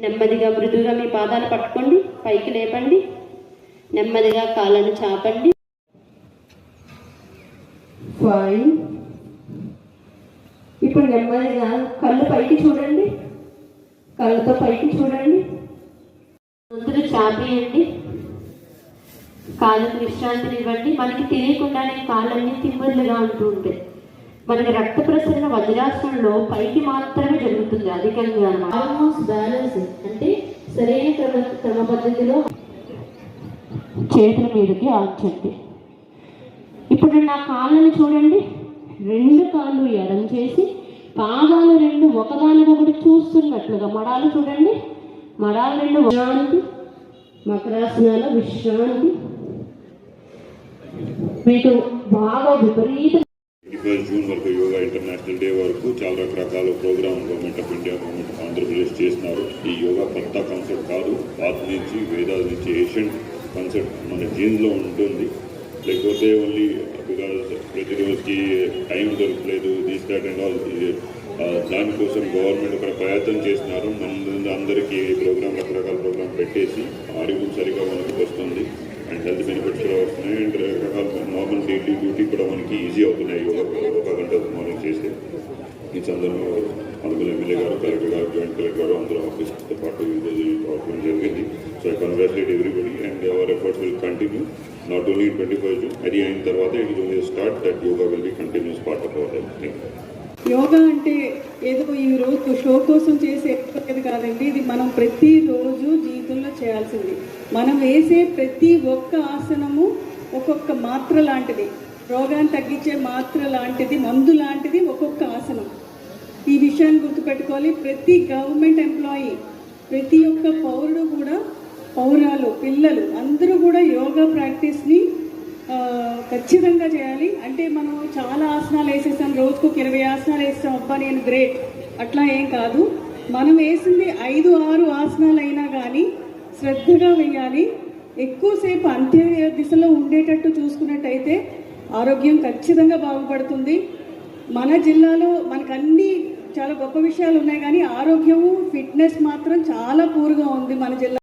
నెమ్మదిగా మృదువుగా మీ పాదాలు పట్టుకోండి, పైకి లేపండి, నెమ్మదిగా కాళ్ళను చాపండి. 5. ఇప్పుడు నెమ్మదిగా కళ్ళు పైకి చూడండి, కళ్ళతో పైకి చూడండి, ముందులు చాపేయండి, కాళ్ళకు విశ్రాంతిని ఇవ్వండి. మనకి తెలియకుండానే కాళ్ళన్నీ తిమ్మలుగా ఉంటూ ఉంటాయి. మనకి రక్త ప్రసరణ వజ్రాసనంలో పైకి మాత్రమే జరుగుతుంది, అధికంగా ఆల్మోస్ట్ బ్యాలెన్స్ అంటే సరైన క్రమ పద్ధతిలో చేతుల మీదకి ఆంచండి. ఇప్పుడు నా కాళ్ళని చూడండి, 2 కాళ్ళు ఎడం చేసి పాదాలు 2 ఒకదానికొకటి చూస్తున్నట్లుగా మడాలు చూడండి, మడాలు 2 విశ్రాంతి, మకరాసనాల విశ్రాంతి. మీకు బాగా విపరీత 21 జూన్ వరకు యోగా ఇంటర్నేషనల్ డే వరకు చాలా రకరకాల program government of India, government Andhra Pradesh చేస్తున్నారు. ఈ యోగా కొత్త కాన్సెప్ట్ కాదు, పాత నుంచి వేదాల నుంచి ఏషియన్ కాన్సెప్ట్ మన జీన్స్లో ఉంటుంది. లేకపోతే ఓన్లీ బికాజ్ ప్రతిరోజుకి టైం దొరకలేదు దీస్ దాట్ అండ్ ఆల్, దానికోసం గవర్నమెంట్ ఒక ప్రయత్నం చేస్తున్నారు. మన అందరికీ ప్రోగ్రామ్ రకరకాల ప్రోగ్రామ్ పెట్టేసి ఆరోగ్యం సరిగా మనకు వస్తుంది అండ్ హెల్త్ బెనిఫిట్స్ కూడా వస్తున్నాయి అండ్ రకరకాల నార్మల్ డైలీ డ్యూటీ కూడా మనకి ఈజీ అవుతున్నాయి యోగా 1 గంట మార్నింగ్ చేస్తే. ఈ సందర్భంలో అనుకుల ఎమ్మెల్యే గారు, కలెక్టర్ గారు, జాయింట్ కలెక్టర్ గారు అందరూ ఆఫీస్తో పాటు ఈరోజు రావడం జరిగింది. So I congratulate everybody and our efforts will continue not only 25 June, అది అయిన తర్వాత it is only start that yoga will be continuous part of our life. Yoga అంటే ఏదో ఈ రోజు షో కోసం చేసే కాదండి, ఇది మనం ప్రతిరోజు జీవితంలో చేయాల్సింది. మనం వేసే ప్రతి ఒక్క ఆసనము ఒక్కొక్క మాత్ర లాంటిది, రోగాన్ని తగ్గించే మాత్ర లాంటిది, మందు లాంటిది ఒక్కొక్క ఆసనం. ఈ విషయాన్ని గుర్తుపెట్టుకోవాలి. ప్రతి గవర్నమెంట్ ఎంప్లాయీ, ప్రతి ఒక్క పౌరుడు కూడా, పౌరాలు, పిల్లలు అందరూ కూడా యోగా ప్రాక్టీస్ని ఖచ్చితంగా చేయాలి. అంటే మనం చాలా ఆసనాలు వేసేసాం, రోజుకు 20 ఆసనాలు వేస్తాం, అబ్బా నేను గ్రేట్, అట్లా ఏం కాదు. మనం వేసింది 5-6 ఆసనాలు అయినా కానీ శ్రద్ధగా వేయాలి. ఎక్కువసేపు అంత్య దిశలో ఉండేటట్టు చూసుకున్నట్టయితే ఆరోగ్యం ఖచ్చితంగా బాగుపడుతుంది. మన జిల్లాలో మనకు అన్ని చాలా గొప్ప విషయాలు ఉన్నాయి, కానీ ఆరోగ్యము, ఫిట్నెస్ మాత్రం చాలా పూర్గా ఉంది మన జిల్లా.